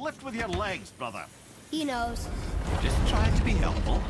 Lift with your legs, brother. He knows. Just trying to be helpful.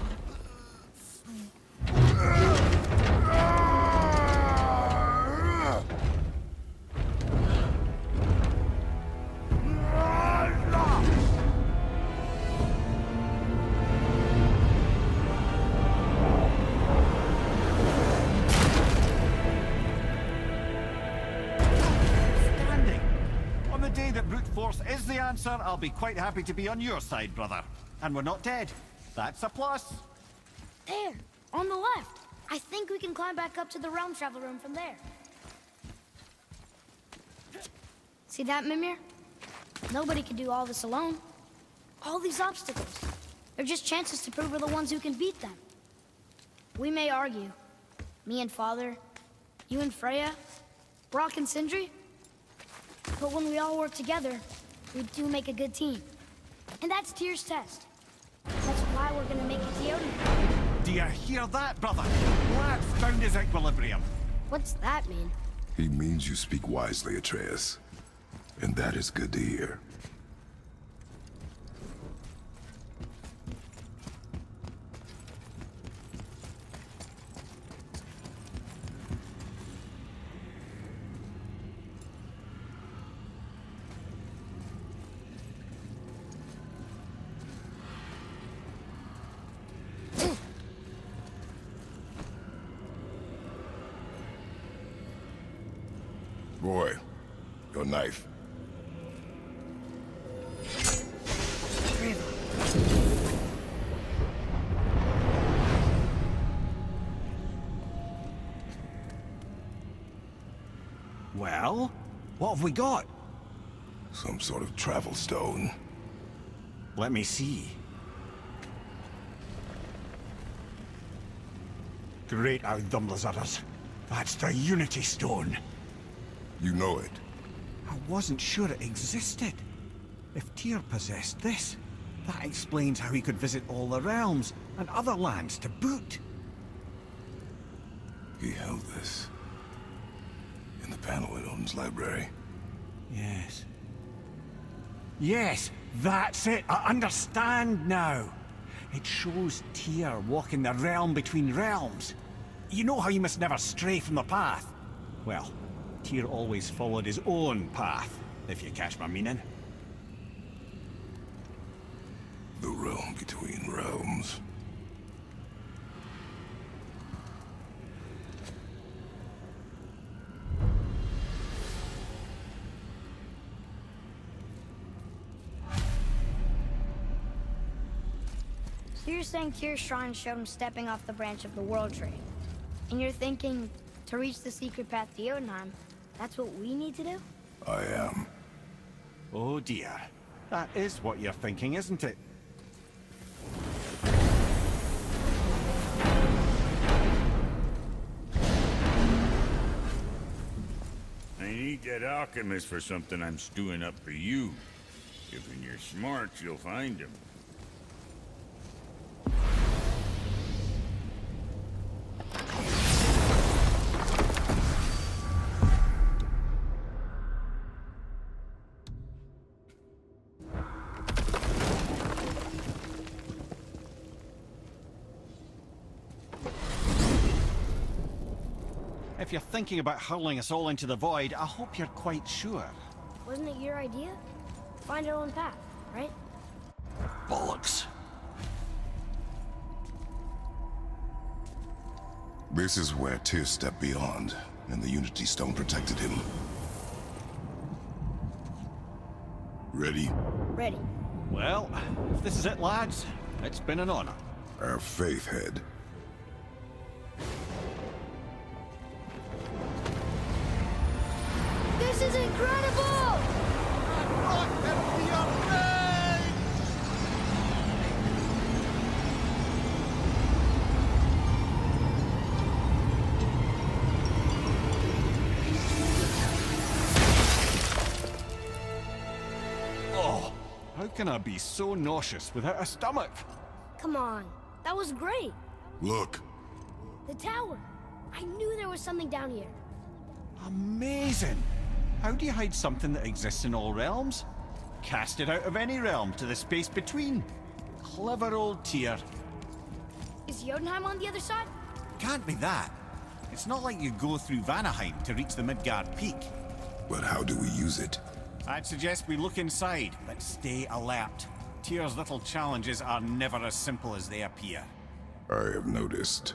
On the day that brute force is the answer, I'll be quite happy to be on your side, brother. And we're not dead. That's a plus. There, on the left. I think we can climb back up to the realm travel room from there. See that, Mimir? Nobody can do all this alone. All these obstacles. They're just chances to prove we're the ones who can beat them. We may argue. Me and Father, you and Freya, Brock and Sindri. But when we all work together, we do make a good team. And that's Tyr's test. That's why we're gonna make it to Jotunheim. Do you hear that, brother? Lad's found his equilibrium. What's that mean? He means you speak wisely, Atreus. And that is good to hear. Boy, your knife. Well, what have we got? Some sort of travel stone. Let me see. Great Outdumblers. That's the Unity Stone. You know it. I wasn't sure it existed. If Tyr possessed this, that explains how he could visit all the realms and other lands to boot. He held this. In the panel in Odin's library. Yes. Yes, that's it. I understand now. It shows Tyr walking the realm between realms. You know how you must never stray from the path? Well, Tyr always followed his own path, if you catch my meaning. The realm between realms. So you're saying Tyr's shrine showed him stepping off the branch of the World Tree. And you're thinking, to reach the secret path to Jotunheim, that's what we need to do? I am. Oh dear. That is what you're thinking, isn't it? I need that alchemist for something I'm stewing up for you. If in your smarts, you'll find him. If you're thinking about hurling us all into the void, I hope you're quite sure. Wasn't it your idea? Find our own path, right? Bollocks. This is where Tyr stepped beyond, and the Unity Stone protected him. Ready? Ready. Well, if this is it, lads, it's been an honor. Our faith head. This is incredible! Oh, how can I be so nauseous without a stomach? Come on, that was great. Look. The tower. I knew there was something down here. Amazing! How do you hide something that exists in all realms? cast it out of any realm to the space between. Clever old Tyr. Is Jotunheim on the other side? Can't be that. It's not like you go through Vanaheim to reach the Midgard Peak. But how do we use it? I'd suggest we look inside, but stay alert. Tyr's little challenges are never as simple as they appear. I have noticed.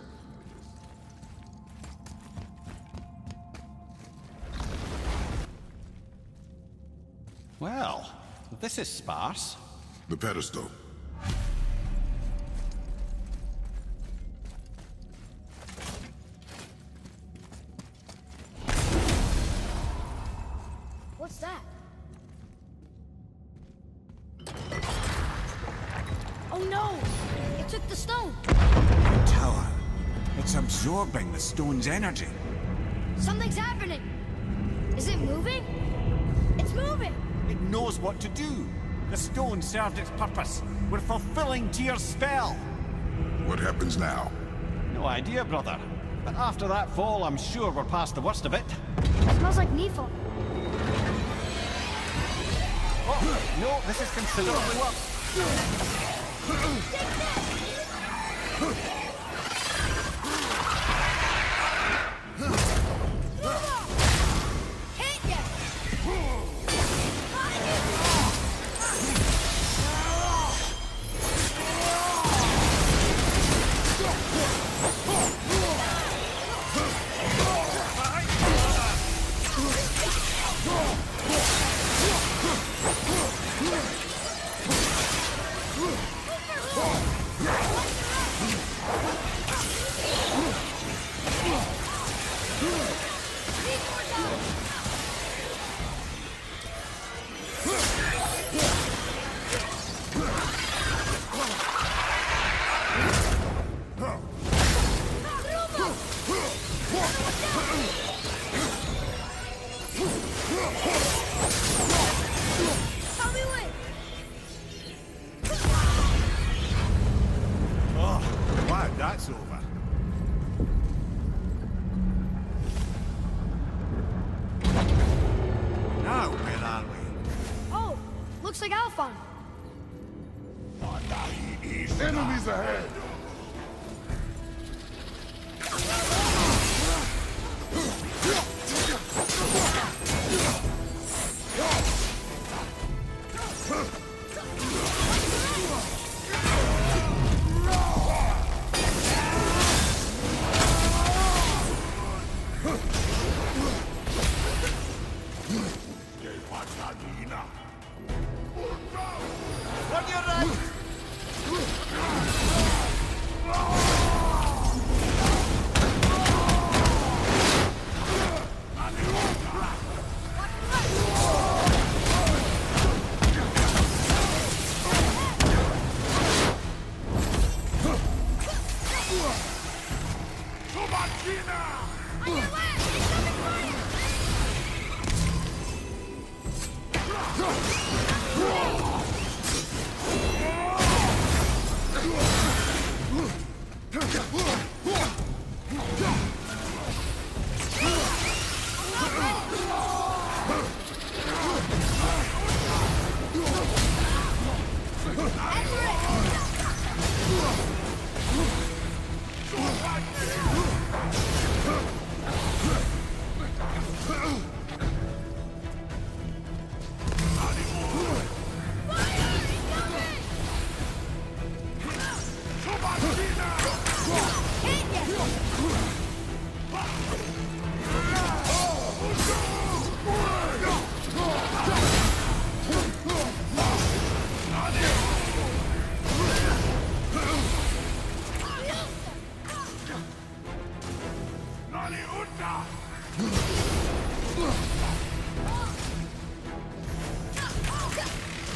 Well, this is sparse. The pedestal. What's that? Oh no! It took the stone! Tower. It's absorbing the stone's energy. Something's happening! Is it moving? It's moving! It knows what to do. The stone served its purpose. We're fulfilling Tyr's spell. What happens now? No idea, brother. But after that fall, I'm sure we're past the worst of it. Smells like Nifl. Oh, no, this is considerably worse. Hit ya! How we win? Oh, wow, that's over. Now, where are we? Oh, looks like Alphon. Enemies ahead! On your right! On your left! He's coming for you!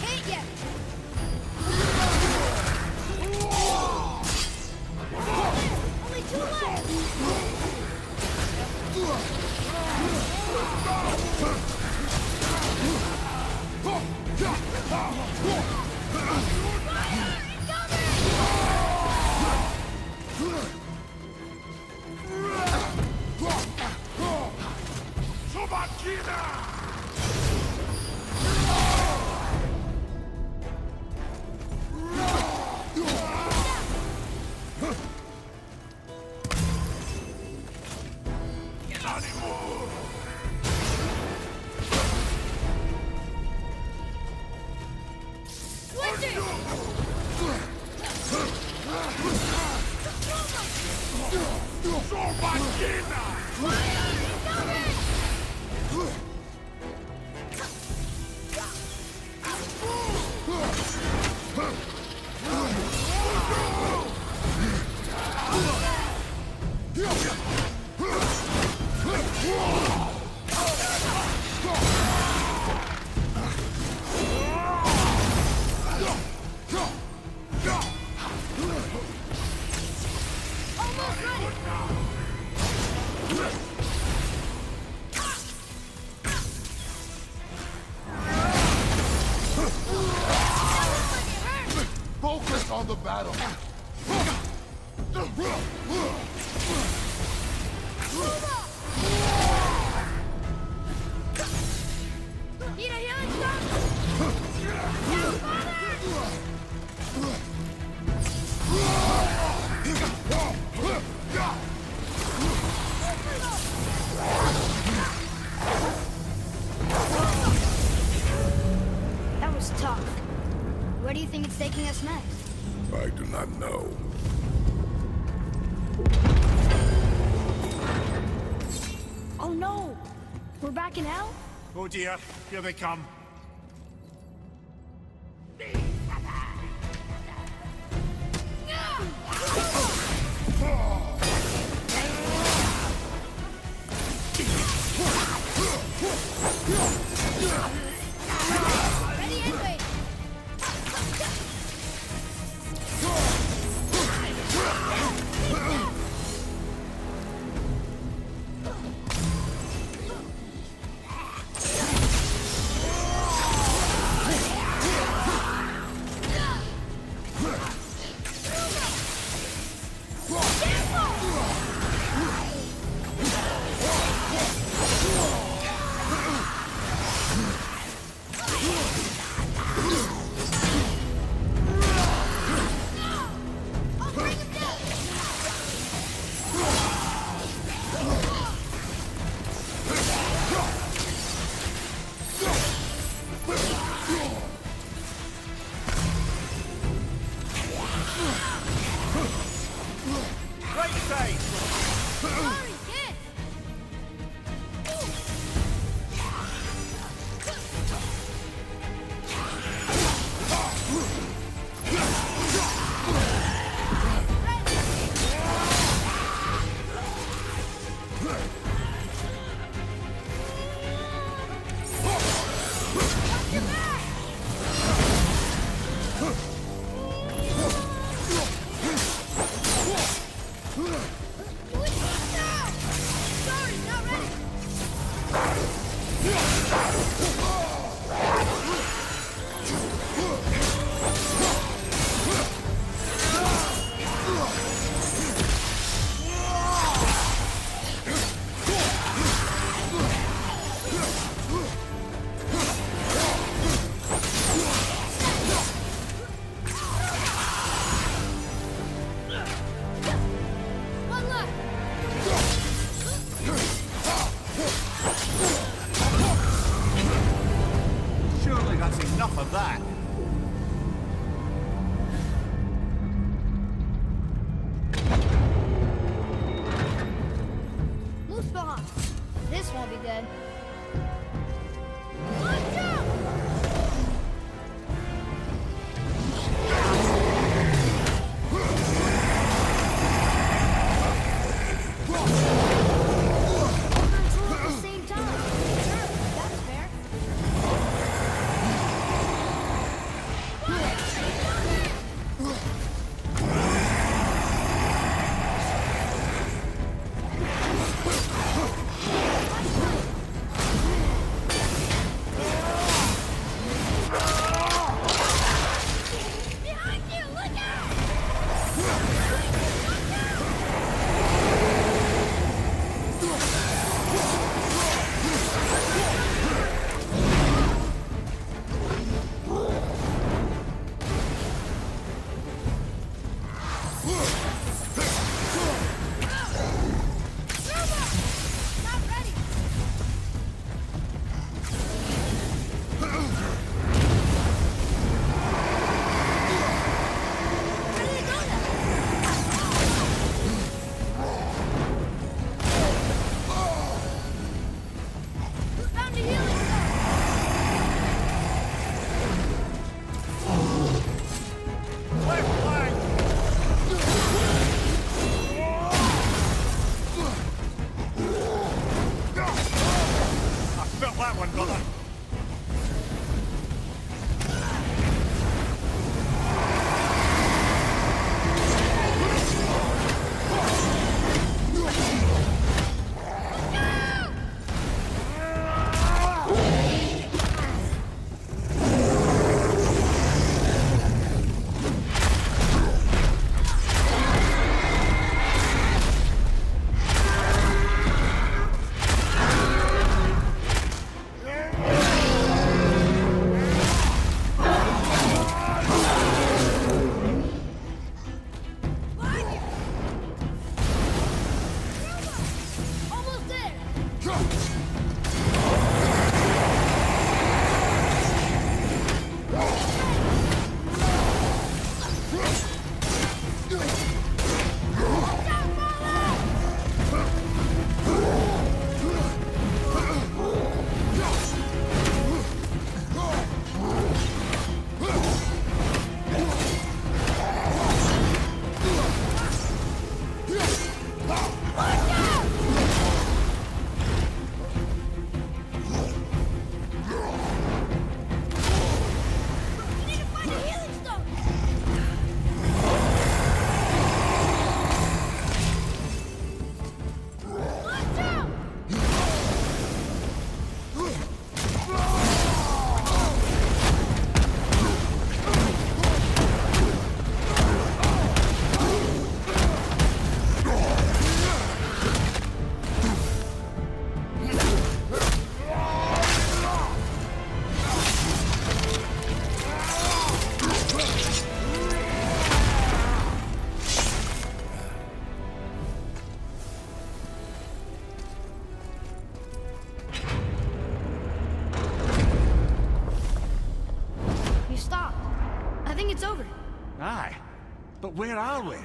Hit ya! Only two left! the battle. Need a healing stone? Yeah, father! That was tough. Where do you think it's taking us next? I do not know. Oh no! We're back in hell? Oh dear, here they come. Ready and wait! Right side! Hurry, kid! Sorry, not ready! One left! Surely that's enough of that. Muspelheim! This won't be good. Watch out! Both at the same time. Sure, that's fair. over. Aye. But where are we?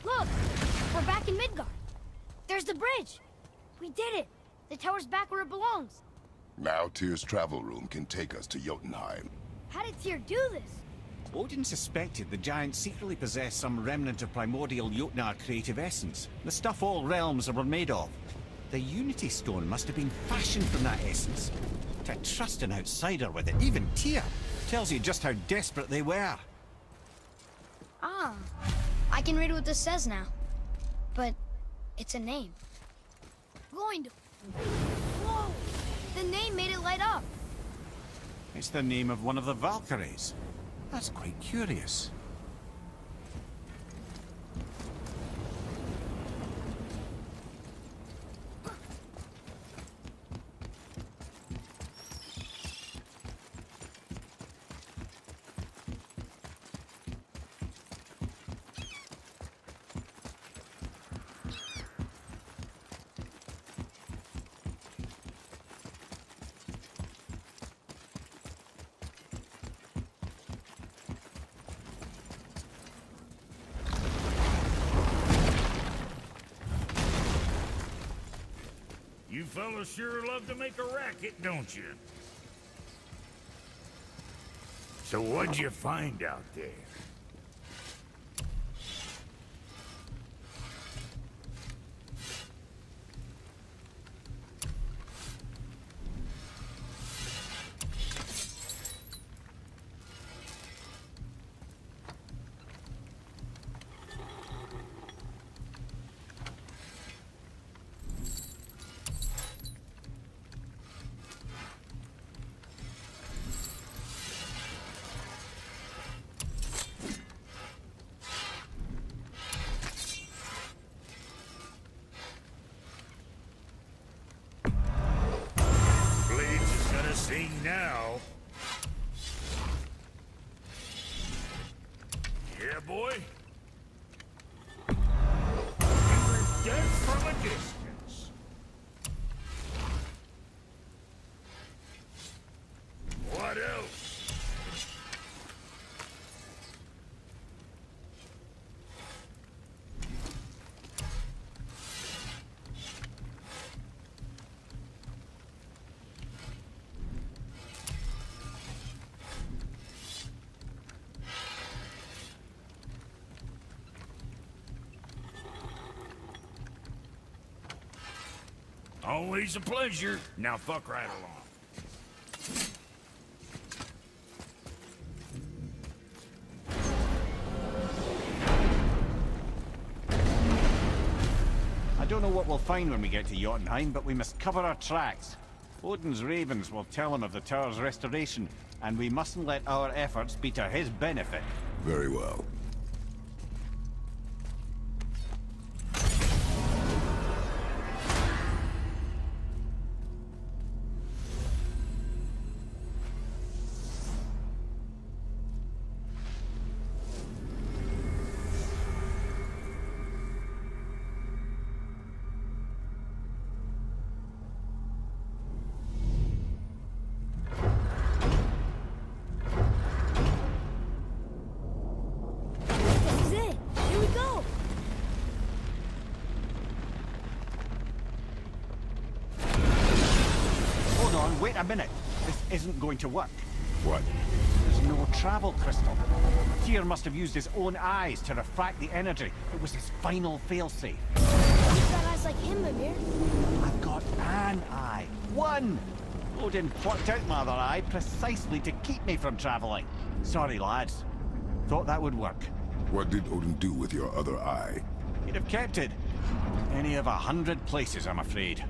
Look! We're back in Midgard. There's the bridge. We did it. The tower's back where it belongs. Now Tyr's travel room can take us to Jotunheim. How did Tyr do this? Odin suspected the giants secretly possessed some remnant of primordial Jotnar creative essence, the stuff all realms were made of. The Unity Stone must have been fashioned from that essence. To trust an outsider with it, even Tyr, tells you just how desperate they were. Ah, I can read what this says now. But it's a name. Going to... Whoa! The name made it light up. It's the name of one of the Valkyries. That's quite curious. You fellas sure love to make a racket, don't you? So what'd you find out there? Sing now. Yeah, boy. You were dead from a distance. What else? Always a pleasure. Now fuck right along. I don't know what we'll find when we get to Jotunheim, but we must cover our tracks. Odin's ravens will tell him of the tower's restoration, and we mustn't let our efforts be to his benefit. Very well. This is it. Here we go. Hold on, wait a minute. This isn't going to work. What? There's no travel crystal. Tyr must have used his own eyes to refract the energy. It was his final failsafe. You've got eyes like him, Mimir. I've got an eye. One! Odin plucked out my other eye precisely to keep me from traveling. Sorry, lads. Thought that would work. What did Odin do with your other eye? He'd have kept it. Any of 100 places, I'm afraid.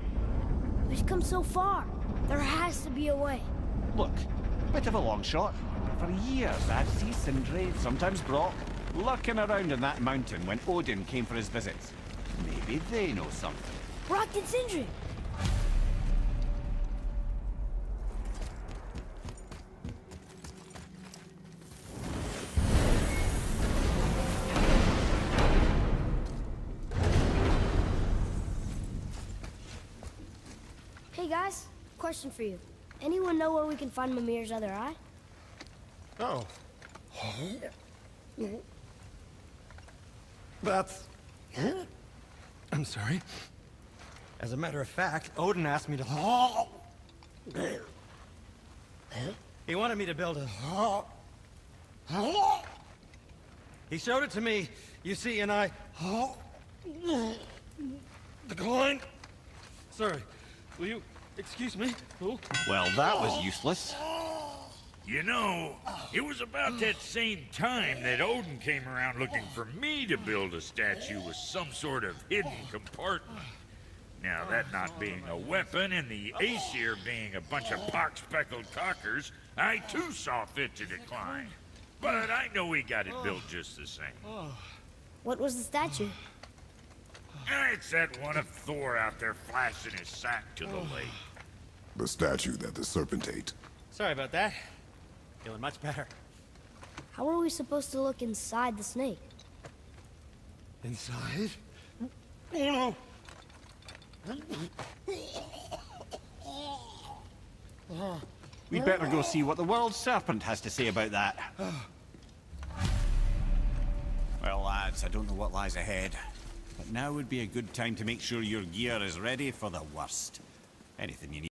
We've come so far. There has to be a way. Look, bit of a long shot. For years, I've seen Sindri, sometimes Brock, lurking around in that mountain when Odin came for his visits. Maybe they know something. Brock and Sindri! Hey guys, question for you. Anyone know where we can find Mimir's other eye? Oh. That's... I'm sorry. As a matter of fact, Odin asked me to... He wanted me to build a... He showed it to me, you see, and I... Declined. Sorry, will you excuse me? Oh. Well, that was useless. You know, it was about that same time that Odin came around looking for me to build a statue with some sort of hidden compartment. Now, that not being a weapon and the Aesir being a bunch of pock-speckled cockers, I too saw fit to decline. But I know he got it built just the same. What was the statue? It's that one of Thor out there flashing his sack to the lake. The statue that the serpent ate. Sorry about that. Feeling much better. How are we supposed to look inside the snake? Inside? Oh no! We'd better go see what the world serpent has to say about that. Well, lads, I don't know what lies ahead, but now would be a good time to make sure your gear is ready for the worst. Anything you need.